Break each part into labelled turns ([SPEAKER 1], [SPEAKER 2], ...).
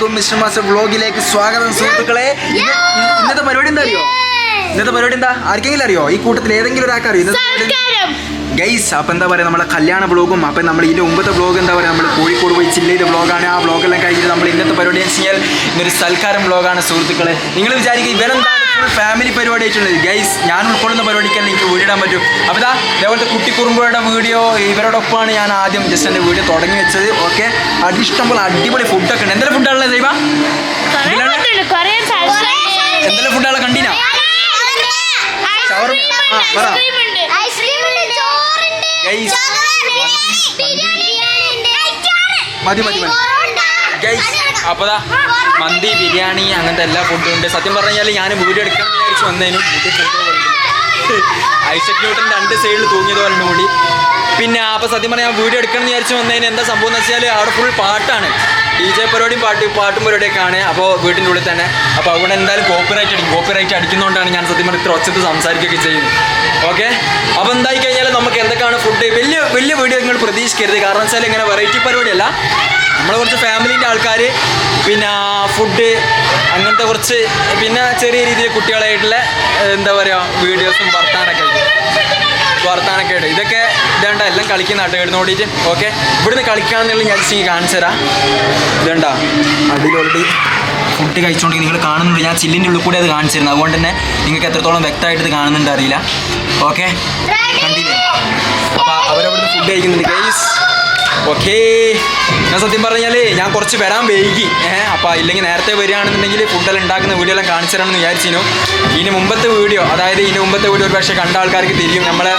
[SPEAKER 1] എല്ലാവർക്കും mister master വ്ലോഗിലേക്ക് സ്വാഗതം സുഹൃത്തുക്കളെ. ഇന്നത്തെ പരിപാടി എന്താ അറിയോ? ഇന്നത്തെ പരിപാടി എന്താ ആർക്കെങ്കിലും അറിയോ? ഈ കൂട്ടത്തിൽ ഏതെങ്കിലും ഒരാൾക്ക് അറിയോ ഗൈസ്? അപ്പം എന്താ പറയുക, നമ്മളെ കല്യാണ വ്ലോഗും അപ്പം നമ്മൾ ഇതിൻ്റെ മുമ്പത്തെ വ്ലോഗ് എന്താ പറയുക, നമ്മൾ കോഴിക്കോട് പോയി ചില്ല ചെയ്ത വ്ലോഗാണ്. ആ വ്ലോഗെല്ലാം കഴിഞ്ഞിട്ട് നമ്മൾ ഇന്നത്തെ പരിപാടി എന്ന് വെച്ചാൽ ഇന്നൊരു സൽക്കാരം വ്ലോഗാണ് സുഹൃത്തുക്കളെ. നിങ്ങൾ വിചാരിക്കുക ഇവരെന്താണ് ഫുൾ ഫാമിലി പരിപാടി ആയിട്ടുള്ളത്. ഗൈസ് ഞാൻ ഉൾക്കൊള്ളുന്ന പരിപാടിക്കല്ല എനിക്ക് വീഡിയോ ഇടാൻ പറ്റും. അപ്പോൾ ഇതാ ഇതേപോലത്തെ കുട്ടിക്കുറുമ്പുകളുടെ വീഡിയോ ഇവരോടൊപ്പമാണ് ഞാൻ ആദ്യം ജസ്റ്റ് എൻ്റെ വീഡിയോ തുടങ്ങി വെച്ചത്. ഓക്കെ, ഇഷ്ടംപോലെ അടിപൊളി ഫുഡൊക്കെ ഉണ്ട്. എന്തെല്ലാം ഫുഡാണുള്ളത് ദൈവ? എന്തെല്ലാം ഫുഡുകളെ കണ്ടീനാ? മതി മതി മതി ഗൈസ്. അപ്പോൾ മന്തി, ബിരിയാണി, അങ്ങനത്തെ എല്ലാ ഫുഡും ഉണ്ട്. സത്യം പറഞ്ഞു കഴിഞ്ഞാൽ ഞാൻ വീഡിയോ എടുക്കണം എന്ന് വിചാരിച്ചു വന്നതിനും ഐസക് ന്യൂട്ടൻ്റെ 2 സൈഡിൽ തൂങ്ങിയത് പോലെ കൂടി. പിന്നെ അപ്പോൾ സത്യം പറഞ്ഞാൽ ഞാൻ വീഡിയോ എടുക്കണം എന്ന് വിചാരിച്ചു വന്നതിന് എന്താ സംഭവം എന്ന് വെച്ചാൽ അവിടെ ഫുൾ പാട്ടാണ്, DJ പരിപാടിയും പാട്ടും പരിപാടിയൊക്കെയാണ്. അപ്പോൾ വീട്ടിൻ്റെ ഉള്ളിൽ തന്നെ. അപ്പോൾ അവിടെ എന്തായാലും കോപ്പിറൈറ്റ് അടിക്കുന്നതുകൊണ്ടാണ് ഞാൻ സത്യം പറഞ്ഞാൽ ഇത്ര ഒച്ചത്ത് സംസാരിക്കുകയൊക്കെ ചെയ്യുന്നത്. ഓക്കെ, അപ്പോൾ എന്തായി കഴിഞ്ഞാൽ നമുക്ക് എന്തൊക്കെയാണ് ഫുഡ് വലിയ വീഡിയോ നിങ്ങൾ പ്രതീക്ഷിക്കരുത്. കാരണം വെച്ചാൽ ഇങ്ങനെ വെറൈറ്റി പരിപാടിയല്ല, നമ്മളെ കുറച്ച് ഫാമിലീൻ്റെ ആൾക്കാർ, പിന്നെ ഫുഡ് അങ്ങനത്തെ കുറച്ച്, പിന്നെ ചെറിയ രീതിയിൽ കുട്ടികളായിട്ടുള്ള എന്താ പറയുക വീഡിയോസും വർത്താനൊക്കെ ആയിട്ട് ഇതൊക്കെ ഇതേണ്ട എല്ലാം കളിക്കുന്ന നാട്ടുകാർ നോക്കിയിട്ട്. ഓക്കെ, ഇവിടുന്ന് കളിക്കാമെന്നുള്ള ഞാൻ കാണിച്ചു തരാം. ഇതേണ്ട അടിയിൽ ഓൾറെഡി ഫുഡ് കഴിച്ചുകൊണ്ടെങ്കിൽ നിങ്ങൾ കാണുന്നുണ്ട്. ഞാൻ ചില്ലിൻ്റെ ഉള്ളിൽ കൂടി അത് കാണിച്ചിരുന്നു, അതുകൊണ്ട് തന്നെ നിങ്ങൾക്ക് എത്രത്തോളം വ്യക്തമായിട്ട് ഇത് കാണുന്നുണ്ട് അറിയില്ല. ഓക്കെ, കണ്ടില്ലേ? അപ്പോൾ അവരവിടുന്ന് ഫുഡ് കഴിക്കുന്നുണ്ട് ഗൈസ്. ഓക്കേ, ഞാൻ സത്യം പറഞ്ഞാൽ ഞാൻ കുറച്ച് വരാൻ വൈകി. അപ്പോൾ ഇല്ലെങ്കിൽ നേരത്തെ വരികയാണെന്നുണ്ടെങ്കിൽ ഫുഡെല്ലാം ഉണ്ടാക്കുന്ന വീഡിയോ എല്ലാം കാണിച്ചു തരാമെന്ന് വിചാരിച്ചിരുന്നു. ഇതിന് മുമ്പത്തെ വീഡിയോ ഒരു പക്ഷേ കണ്ട ആൾക്കാർക്ക് തിരിയും. നമ്മളെ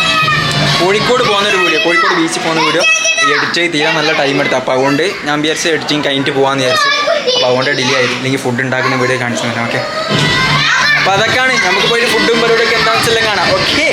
[SPEAKER 1] കോഴിക്കോട് പോകുന്നൊരു വീഡിയോ, കോഴിക്കോട് ബീച്ചിൽ പോകുന്ന വീഡിയോ എഡിറ്റ് ചെയ്ത് തീരാൻ നല്ല ടൈം എടുത്തു. അപ്പോൾ അതുകൊണ്ട് ഞാൻ വിചാരിച്ച് എഡിറ്റിങ് കഴിഞ്ഞിട്ട് പോകാമെന്ന് വിചാരിച്ചു. അപ്പോൾ അതുകൊണ്ട് ഡിലേ ആയി. ഇല്ലെങ്കിൽ ഫുഡ് ഉണ്ടാക്കുന്ന വീഡിയോ കാണിച്ചു തരാം. ഓക്കെ, അപ്പോൾ അതൊക്കെയാണ്. നമുക്ക് പോയിട്ട് ഫുഡും പരിപാടിയൊക്കെ എന്താണെന്ന് വെച്ചെല്ലാം കാണാം. ഓക്കെ,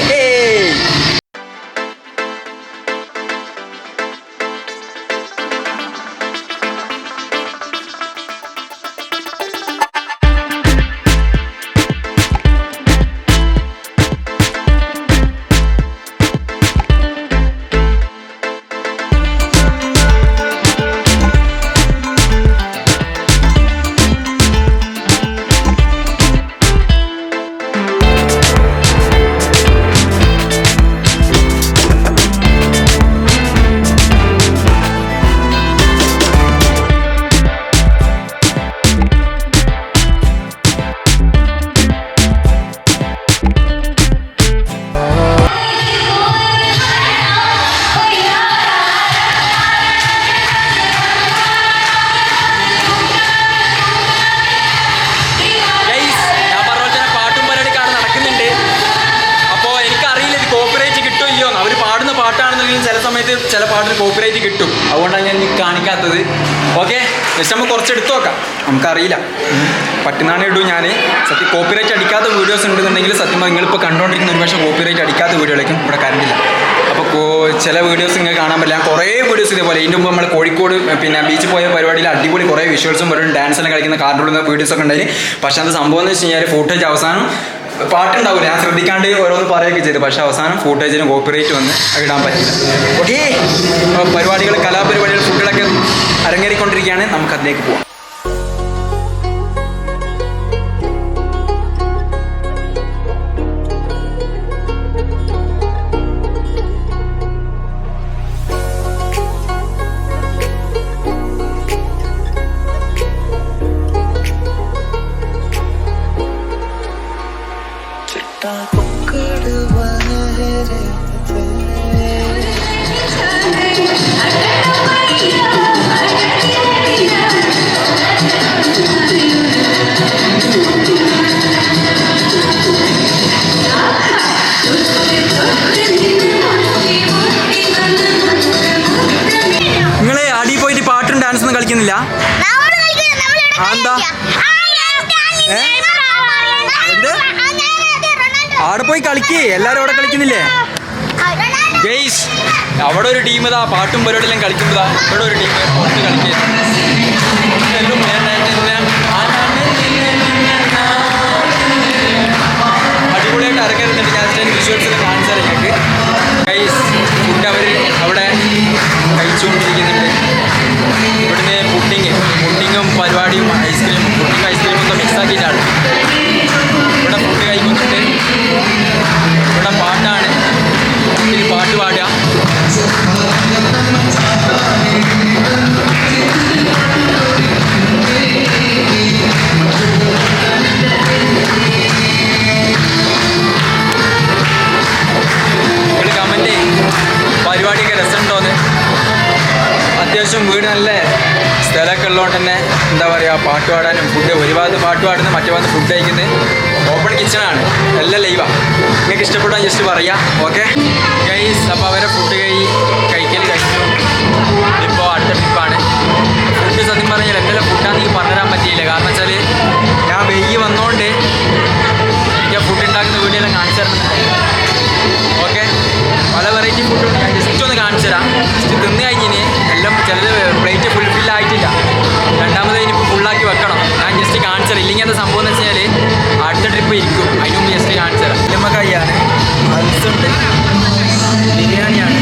[SPEAKER 1] ചില സമയത്ത് ചില പാട്ടിന് കോപ്പിറൈറ്റ് കിട്ടും. അതുകൊണ്ടാണ് ഞാൻ കാണിക്കാത്തത്. ഓക്കെ, ജസ്റ്റ് നമുക്ക് കുറച്ച് എടുത്തു നോക്കാം. നമുക്കറിയില്ല, പറ്റുന്നാണ് ഇടും. ഞാൻ സത്യം കോപ്പിറൈറ്റ് അടിക്കാത്ത വീഡിയോസ് ഉണ്ടെന്നുണ്ടെങ്കിൽ സത്യം നിങ്ങളിപ്പോൾ കണ്ടുകൊണ്ടിരിക്കുന്ന ഒരു പക്ഷേ കോപ്പിറൈറ്റ് അടിക്കാത്ത വീഡിയോയിലേക്കും ഇവിടെ കറണ്ടില്ല. അപ്പോൾ ചില വീഡിയോസ് നിങ്ങൾക്ക് കാണാൻ പറ്റില്ല. കുറേ വീഡിയോസ് ഇതേപോലെ ഇതിൻ്റെ മുമ്പ് നമ്മൾ കോഴിക്കോട് പിന്നെ ബീച്ചിൽ പോയ പരിപാടിയിൽ അടിപൊളി കുറേ വിഷ്വൽസും വരും, ഡാൻസെല്ലാം കളിക്കുന്ന കാർഡുള്ള വീഡിയോസൊക്കെ ഉണ്ടായി. പക്ഷേ അത് സംഭവം എന്ന് വെച്ച് കഴിഞ്ഞാൽ ഫുട്ടേജ് അവസാനം പാട്ടുണ്ടാവില്ല, ഞാൻ ശ്രദ്ധിക്കാണ്ട് ഓരോന്ന് പറയുകയൊക്കെ ചെയ്തു. പക്ഷേ അവസാനം ഫുട്ടേജിന് കോപ്പിറൈറ്റ് വന്ന് ഇടാൻ പറ്റില്ല. ഓക്കെ, പരിപാടികൾ, കലാപരിപാടികൾ, ഫുഡുകളൊക്കെ അരങ്ങേറിക്കൊണ്ടിരിക്കുകയാണ്. നമുക്കതിലേക്ക് പോവാം. നിങ്ങളെ അടി പോയിട്ട് പാട്ടും ഡാൻസൊന്നും കളിക്കുന്നില്ല? എന്താ എന്ത് അവിടെ പോയി കളിക്കേ? എല്ലാവരും അവിടെ കളിക്കുന്നില്ലേ ഗെയ്സ്? അവിടെ ഒരു ടീം ഇതാ പാട്ടും പരിപാടിയെല്ലാം കളിക്കുന്നതാ. ഇവിടെ ഒരു ടീം പുറത്ത് കളിക്കുക. അടിപൊളിയായിട്ട് അരങ്ങേറുന്നുണ്ട്. ഞാൻ വിഷ്വൽസെല്ലാം കാണിച്ചു തരാം ഞങ്ങൾക്ക്. ഗൈസ് ഫുഡ് അവർ അവിടെ കഴിച്ചുകൊണ്ടിരിക്കുന്നുണ്ട്. ഇവിടുന്ന് പുഡിങ്ങും പരിപാടിയും പാട്ട് പാടാനും ഫുഡ് ഒരു ഭാഗത്ത് പാട്ട് പാടുന്നത് മറ്റേ ഭാഗത്ത് ഫുഡ് കഴിക്കുന്നത്. ഓപ്പൺ കിച്ചണാണ്, എല്ലാം ലൈവാണ്. നിങ്ങൾക്ക് ഇഷ്ടപ്പെട്ടാൽ ജസ്റ്റ് പറയാം. ഓക്കെ ഗൈസ്, അപ്പോൾ അവരെ ഫുഡ് കഴിക്കൽ കഴിച്ചു. ഇപ്പോൾ അടുത്ത ട്രിപ്പാണ്. ഫുഡ് സത്യം പറഞ്ഞാൽ എന്തെല്ലാം ഫുഡാണെന്ന് എനിക്ക് പറഞ്ഞുതരാൻ പറ്റിയില്ല. കാരണം വെച്ചാൽ ഞാൻ വൈകി വന്നതുകൊണ്ട് എനിക്ക് ആ ഫുഡ് ഉണ്ടാക്കുന്ന വീഡിയോയെല്ലാം കാണിച്ചു തരണം. ഓക്കെ, പല വെറൈറ്റി ഫുഡുണ്ട്. ഞാൻ ജസ്റ്റ് ഒന്ന് കാണിച്ചു തരാം. ജസ്റ്റ് തിന്ന് കഴിഞ്ഞിന് എല്ലാം ചിലത് പ്ലേറ്റ് ഫുൾഫില്ലായിട്ടില്ല. രണ്ടാമത് ഇനിയിപ്പോൾ ഫുള്ളാക്കി വെക്കണം. ഞാൻ ജസ്റ്റ് കാണിച്ചു തരാം. ഇല്ലെങ്കിൽ എന്താ സംഭവം എന്ന് വെച്ചാൽ അടുത്ത ട്രിപ്പ് ഇരിക്കും. അതിന് മുമ്പ് ജസ്റ്റ് കാണിച്ചു തരാം. എല്ലമ്മക്കായാണ്, അൽസുണ്ട്, ബിരിയാണിയാണ്,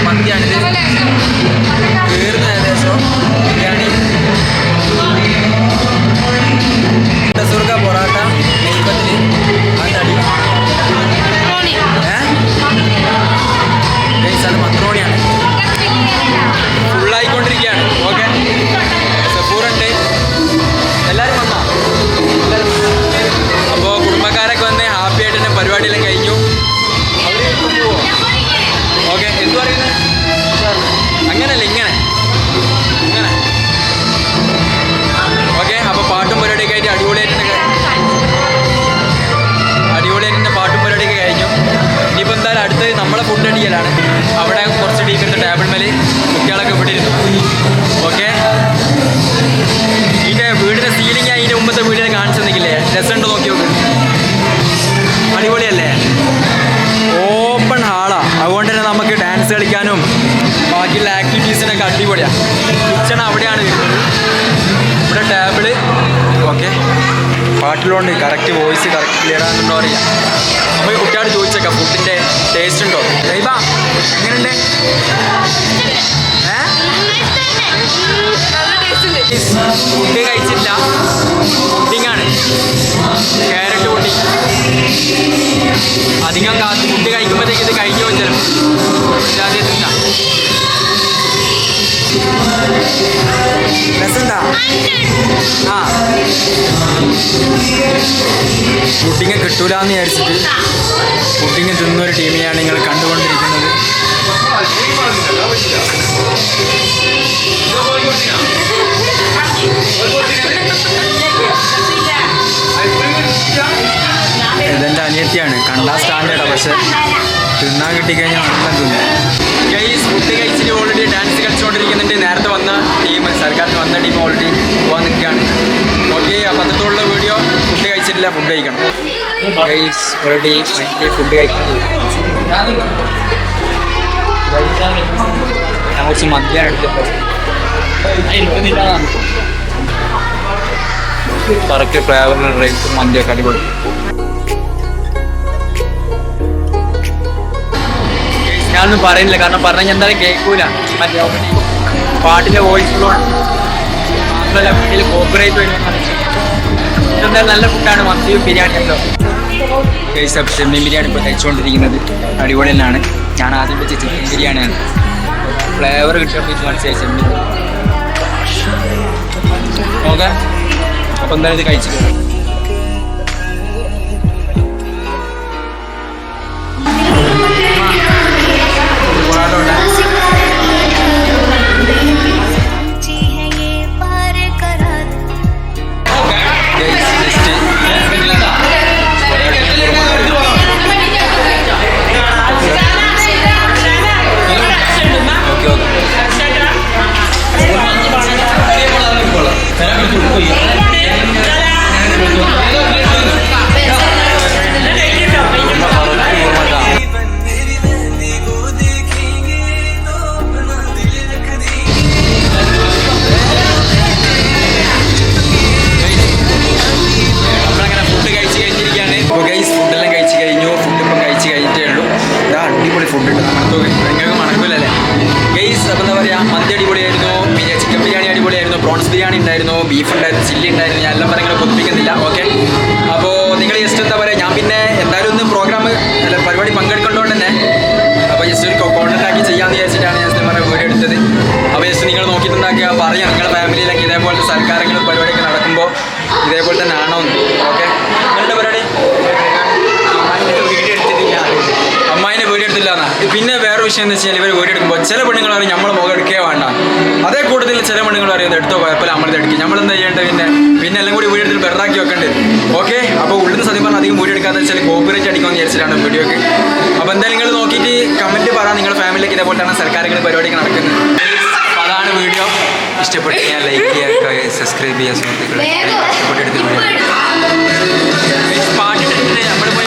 [SPEAKER 1] മന്തിയാണിത്. തീർന്ന് ഏകദേശം ബിരിയാണി, സുർഗ പൊറോട്ട, നെയ്പത്തിൽ അതടി അത് മക്രോണിയാണ്. ഫുള്ളായിക്കൊണ്ടിരിക്കുകയാണ്. ഓക്കെ, സഫൂറുണ്ട്. എല്ലാവരും വന്നോ? അപ്പോൾ കുടുംബക്കാരൊക്കെ വന്ന് ഹാപ്പി ആയിട്ട് തന്നെ പരിപാടിയെല്ലാം കഴിഞ്ഞു. ഓക്കെ, എന്തു പറയുന്നത്? അങ്ങനല്ല, ഇങ്ങനെ ഇങ്ങനെ. ഓക്കെ, അപ്പോൾ പാട്ടും പരിപാടിയൊക്കെ ആയിട്ട് അടിപൊളിയായിട്ട് പാട്ടും പരിപാടിയൊക്കെ കഴിഞ്ഞു. ഇനിയിപ്പോൾ എന്തായാലും അടുത്ത് നമ്മളെ ഫുഡ് അടിക്കലാണ്. അവിടെ കുറച്ച് ടീമിൻ്റെ ടേബിൾ മേൽ കുട്ടികളൊക്കെ ഇവിടെ ഇരുന്നു. ഓക്കെ, ഇതിൻ്റെ വീടിൻ്റെ സീലിംഗ് അതിൻ്റെ മുമ്പത്തെ വീടിനെ കാണിച്ചു തന്നില്ലേ? രസമുണ്ട്, നോക്കി നോക്ക്. അടിപൊളിയല്ലേ? ഓപ്പൺ ഹാളാണ്. അതുകൊണ്ട് തന്നെ നമുക്ക് ഡാൻസ് കളിക്കാനും ബാക്കിയുള്ള ആക്ടിവിറ്റീസിനൊക്കെ അടിപൊളിയാണ്. കിച്ചൺ അവിടെയാണ് വരുന്നത്. ഇവിടെ ടേബിള്. ഓക്കെ, പാട്ടിലുണ്ട്. കറക്റ്റ് വോയിസ് കറക്റ്റ് ക്ലിയർ ആണെന്നുണ്ടോ അറിയാം. നമുക്ക് കുട്ടിയോട് ചോദിച്ചേക്കാം ഫുഡിൻ്റെ ടേസ്റ്റ് ഉണ്ടോ. ദൈവ എങ്ങനെയുണ്ട്? ഫുഡ് കഴിച്ചില്ല, പുഡിങ്ങാണ്. Carrot pudding. അധികം കാത്ത് ഫുഡ് കഴിക്കുമ്പോഴത്തേക്ക് ഇത് കഴിഞ്ഞു പോകും ചിലപ്പോൾ. ആദ്യം തിന്നാം. രസമുണ്ടാ? ആ, പുഡിങ് കിട്ടൂല എന്ന് വിചാരിച്ചിട്ട് പുഡിങ് തിന്നൊരു ടീമിനെയാണ് നിങ്ങൾ കണ്ടുകൊണ്ടിരിക്കുന്നത്. ഇതെൻ്റെ അനിയത്തിയാണ്. കണ്ടാ സ്റ്റാൻഡേർഡാണ്, പക്ഷെ തിന്നാൻ കിട്ടിക്കഴിഞ്ഞാൽ നല്ല തിന്നു. ഗൈസ്, ഫുഡ് കഴിച്ചിട്ട് ഓൾറെഡി ഡാൻസ് കളിച്ചുകൊണ്ടിരിക്കുന്നുണ്ട്. നേരത്തെ വന്ന ടീം, സർക്കാരിന് വന്ന ടീം ഓൾറെഡി പോകാൻ നിൽക്കുകയാണ്. ഓക്കെ, അപ്പോൾ അത്രത്തോളം വീഡിയോ. ഫുഡ് കഴിച്ചിട്ടില്ല, ഫുഡ് കഴിക്കണം. ഗൈസ്, ഓൾറെഡി ഫുഡ് കഴിക്കണം. ഞാൻ കുറച്ച് മദ്യമാണ് എടുത്തിട്ട് കറക്റ്റ് ഫ്ലേവറിന് റൈസും മന്തിയൊക്കെ അടിപൊളി. ഞാനൊന്നും പറയുന്നില്ല, കാരണം പറഞ്ഞാൽ എന്തായാലും കേൾക്കൂല. മറ്റേ പാട്ടിൻ്റെ വോയിസിലോട്ട് മാത്രമല്ല വീട്ടിൽ കോപ്പറേറ്റ് എന്തായാലും നല്ല ഫുഡാണ്. മന്തിയും ബിരിയാണിയല്ലോ. ചെമ്മീൻ ബിരിയാണി ഇപ്പോൾ കഴിച്ചുകൊണ്ടിരിക്കുന്നത് അടിപൊളി തന്നെയാണ്. ഞാൻ ആദ്യം വെച്ച ചിക്കൻ ബിരിയാണിയാണ്. ഫ്ലേവർ കിട്ടുമ്പോൾ ഇത് മനസ്സിലായി ചെമ്മീൻ. ഓക്കെ, അപ്പോൾ എന്തായാലും ഇത് കഴിച്ചിട്ട് പ്രോൺസ് ബിരിയാണി ഉണ്ടായിരുന്നു, ബീഫ് ഉണ്ടായിരുന്നു, ചില്ലി ഉണ്ടായിരുന്നു. ഞാൻ എല്ലാം പറയുന്നത് പൊതുപ്പിക്കുന്നില്ല. ഓക്കെ, അപ്പോൾ നിങ്ങൾ ജസ്റ്റ് എന്താ പറയുക, ഞാൻ പിന്നെ എന്തായാലും ഒന്ന് പ്രോഗ്രാം അല്ല പരിപാടി പങ്കെടുക്കേണ്ടതുകൊണ്ട് തന്നെ അപ്പോൾ ജസ്റ്റ് ഒരു കോൺടാക്ട് ആക്കി ചെയ്യാമെന്ന് വിചാരിച്ചിട്ടാണ് ഞാൻ പറഞ്ഞ വീഡിയോ എടുത്തത്. അപ്പോൾ ജസ്റ്റ് നിങ്ങൾ നോക്കിയിട്ടുണ്ടാക്കുക, പറയാം നിങ്ങളുടെ ഫാമിലിയിലൊക്കെ ഇതേപോലത്തെ സൽക്കാരങ്ങളും പരിപാടിയൊക്കെ നടക്കുമ്പോൾ ഇതേപോലെ തന്നെ ആണോ എന്ന്. ഓക്കെ, നിങ്ങളുടെ പരിപാടി അമ്മായിനെ വീഡിയോ എടുത്തില്ല എന്നാ. പിന്നെ വേറെ വിഷയം എന്ന് വെച്ചാൽ ഇവർ വീഡിയോ എടുക്കുമ്പോൾ ചില പെണ്ണുങ്ങൾ പറയും നമ്മൾ മുഖം എടുക്കുക വേണ്ട. അതേ കൂടുതൽ ചില നിങ്ങൾ പറയുന്നത് എടുത്തോ കുഴപ്പമില്ല നമ്മളത് എടുക്കും. നമ്മളെന്താ ചെയ്യേണ്ടത്? പിന്നെ എല്ലാം കൂടി വീഡിയോ എടുത്ത് ബെറാക്കി വെക്കേണ്ടത്. ഓക്കെ, അപ്പോൾ ഉള്ളിൽ നിന്ന് സത്യം പറഞ്ഞാൽ അധികം വീഡിയോ എടുക്കാന്ന് വെച്ചാൽ കോപ്പിറൈറ്റ് അടിക്കാമെന്ന് വിചാരിച്ചിട്ടാണ് വീഡിയോക്ക്. അപ്പോൾ എന്തായാലും നിങ്ങൾ നോക്കിയിട്ട് കമൻറ്റ് പറയാം നിങ്ങളുടെ ഫാമിലിക്ക് ഇതേപോലെ തന്നെ സർക്കാരുകൾ പരിപാടികൾ നടക്കുന്നത്. അതാണ് വീഡിയോ. ഇഷ്ടപ്പെട്ട് ഞാൻ ലൈക്ക് ചെയ്യുക, സബ്സ്ക്രൈബ് ചെയ്യുക. സുഹൃത്തുക്കളെ ഇഷ്ടപ്പെട്ടെടുത്ത് പാട്ടിട്ട് നമ്മൾ പോയി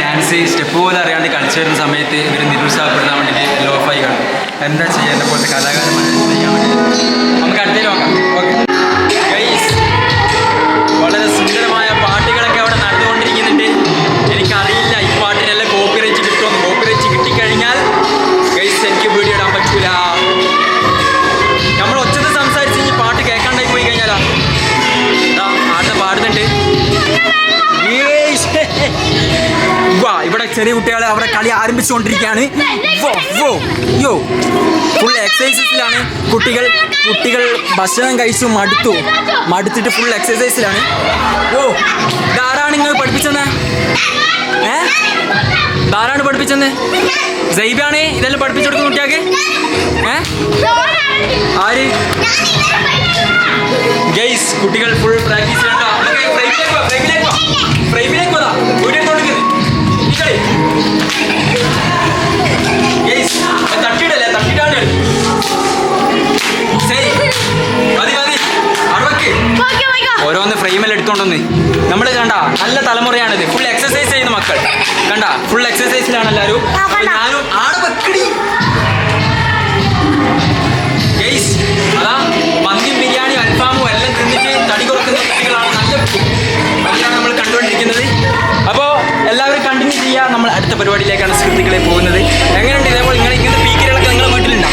[SPEAKER 1] ഡാൻസ് സ്റ്റെപ്പ് പോലും അറിയാണ്ട് കളിച്ചു വരുന്ന സമയത്ത് ഇവർ നിരുത്സാഹപ്പെടുത്താൻ വേണ്ടിയിട്ട് ലോഫായി കാണും. എന്താ ചെയ്യുക? എന്നെ പോലത്തെ കലാകാരന്മാരെ ചെയ്യാൻ വേണ്ടി നമുക്ക് അടുത്തേക്ക് നോക്കാം. ഓക്കെ ഗൈസ്, വളരെ സുന്ദരമായ പാട്ടുകളൊക്കെ അവിടെ നടന്നുകൊണ്ടിരിക്കുന്നുണ്ട്. എനിക്കറിയില്ല ഈ പാട്ടിനെല്ലാം കോപ്പിറൈറ്റ് കിട്ടുമെന്ന്. കോപ്പിറൈറ്റ് കിട്ടിക്കഴിഞ്ഞാൽ ഗൈസ് എനിക്ക് വീഡിയോ ഇടാൻ പറ്റൂല. നമ്മൾ ഒച്ചത്ത് സംസാരിച്ച് ഈ പാട്ട് കേൾക്കാണ്ടായി പോയി കഴിഞ്ഞാലാ ആടുന്ന് പാടുന്നുണ്ട്. ഇവിടെ ചെറിയ കുട്ടികളെ അവരുടെ കളി ആരംഭിച്ചുകൊണ്ടിരിക്കുകയാണ്. ഫുൾ എക്സസൈസിലാണ് കുട്ടികൾ. ഭക്ഷണം കഴിച്ചു മടുത്തിട്ട് ഫുൾ എക്സസൈസിലാണ്. ധാരാണ് നിങ്ങൾ പഠിപ്പിച്ചെന്ന്? ധാരാണ് പഠിപ്പിച്ചെന്ന്? സൈബാണ് ഇതെല്ലാം പഠിപ്പിച്ചു കൊടുക്കുന്ന കുട്ടികൾക്ക്. ആര്? ഗൈസ്, കുട്ടികൾ ഫുൾ പ്രാക്ടീസ് വേണ്ട. ഫ്രെയിമിലേക്ക് പോതാ വീഡിയോ കൊടുക്കുന്നത്. തട്ടിയിടല്ലേ? തട്ടിയിട്ടാണ് ശരി. മതി അറുപക്ക് ഓരോന്ന് ഫ്രെയിമെല്ലാം എടുത്തോണ്ടൊന്ന്. നമ്മൾ കണ്ട നല്ല തലമുറയാണിത്. ഫുൾ എക്സസൈസ് ചെയ്യുന്ന മക്കൾ കണ്ട. ഫുൾ എക്സസൈസിലാണ് എല്ലാവരും. ഞാനും ആടെ വെക്കടി ഗൈസ്. അതാ മന്തിയും ബിരിയാണിയും അൽഫാമും എല്ലാം തിന്നിട്ട് തടി കുറക്കുന്ന കുട്ടികളാണ്. നല്ലതാണ് നമ്മൾ കണ്ടുകൊണ്ടിരിക്കുന്നത്. അപ്പോൾ എല്ലാവരും കണ്ടിന്യൂ ചെയ്യുക. നമ്മൾ അടുത്ത പരിപാടിയിലേക്കാണ് സുഹൃത്തുക്കളെ പോകുന്നത്. എങ്ങനെയുണ്ട് ഇതേപോലെ ഇങ്ങനത്തെ പീക്കികളൊക്കെ നിങ്ങളുടെ വീട്ടിലുണ്ടോ?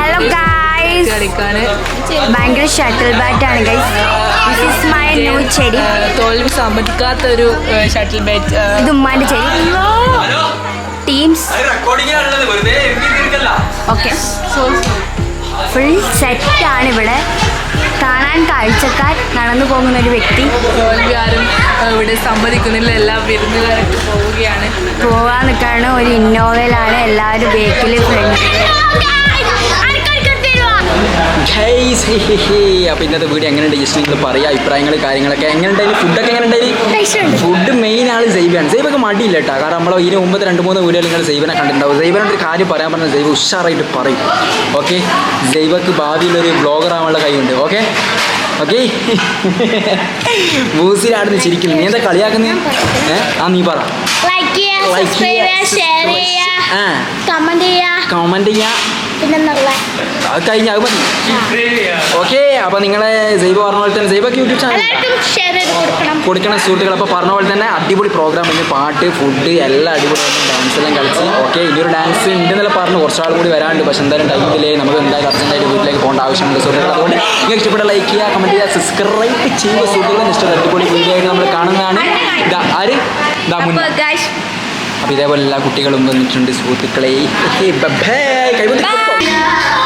[SPEAKER 2] ഹലോ ഗൈസ്, ഭയങ്കര ഷട്ടിൽ ബാറ്റാണ് guys. This is my new ചെടി.
[SPEAKER 3] തോൽവി സമ്മതിക്കാത്തൊരു ഷട്ടിൽ ബാറ്റ്.
[SPEAKER 2] ഇത് ഉമ്മാൻ്റെ ചെടി. Teams okay. ഫുൾ സെറ്റാണ് ഇവിടെ. കാണാൻ കാഴ്ചക്കാർ നടന്നു പോകുന്ന ഒരു വ്യക്തി.
[SPEAKER 3] തോൽവി ആരും ഇവിടെ സമ്മതിക്കുന്നില്ല. എല്ലാ വിരുന്നുകാരൊക്കെ പോകാൻ
[SPEAKER 2] നിൽക്കാണ്. ഒരു ഇന്നോവയിലാണ് എല്ലാവരും ബേക്കിൽ ഫ്രണ്ട്.
[SPEAKER 1] അപ്പോൾ ഇന്നത്തെ വീഡിയോ എങ്ങനെയുണ്ട് ജസ്റ്റ് നിങ്ങൾ പറയുക അഭിപ്രായങ്ങൾ കാര്യങ്ങളൊക്കെ എങ്ങനെയുണ്ടായി ഫുഡൊക്കെ എങ്ങനെയുണ്ടായി ഫുഡ് മെയിൻ ആൾ സൈബാണ് സൈബൊക്കെ മടിയില്ല കേട്ടോ കാരണം നമ്മൾ ഇതിന് മുമ്പ് 2-3 വീഡിയോ നിങ്ങൾ സൈബിനെ കണ്ടിട്ടുണ്ടാവും സൈബിനൊരു കാര്യം പറയാൻ പറഞ്ഞാൽ സൈബ് ഉഷാറായിട്ട് പറയും ഓക്കെ സൈബക്ക് ഭാവിയിലൊരു ബ്ലോഗർ ആവാനുള്ള കഴിവുണ്ട് ഓക്കെ ഓക്കെ മൂസിലാടുന്ന് ചിരിക്കുന്നു നീ എന്താ കളിയാക്കുന്നത് നീ പറ കമന്റ് ചെയ്യാ അത് കഴിഞ്ഞ അത് മതി ഓക്കെ അപ്പോൾ നിങ്ങളെ സൈബ പറഞ്ഞ പോലെ തന്നെ സൈബക്ക് യൂട്യൂബ് ചാനൽ കൊടുക്കണം സുഹൃത്തുക്കൾ അപ്പോൾ പറഞ്ഞ പോലെ തന്നെ അടിപൊളി പ്രോഗ്രാം ഇനി പാട്ട് ഫുഡ് എല്ലാം അടിപൊളിയായിരുന്നു ഡാൻസ് എല്ലാം കളിച്ച് ഓക്കെ ഇനിയൊരു ഡാൻസ് ഉണ്ടെന്നല്ല പറഞ്ഞു കുറച്ചാൾ കൂടി വരാണ്ട് പക്ഷെ എന്തായാലും ടൈമില്ലേ നമുക്ക് എന്തായാലും അർജൻറ്റായിട്ട് വീട്ടിലേക്ക് പോകേണ്ട ആവശ്യമുണ്ട് സുഹൃത്തുക്കൾ അതുകൊണ്ട് നിങ്ങൾക്ക് ഇഷ്ടപ്പെട്ട ലൈക്ക് ചെയ്യുക കമൻറ്റ് ചെയ്യുക സബ്സ്ക്രൈബ് ചെയ്യുക സുഹൃത്തുക്കളെ ഇഷ്ടപ്പെട്ട അടിപൊളി വീഡിയോ ആയിട്ട് നമ്മൾ കാണുന്നതാണ് അപ്പോൾ ഇതേപോലെ എല്ലാ കുട്ടികളും വന്നിട്ടുണ്ട് സുഹൃത്തുക്കളെ ബൈ കൈ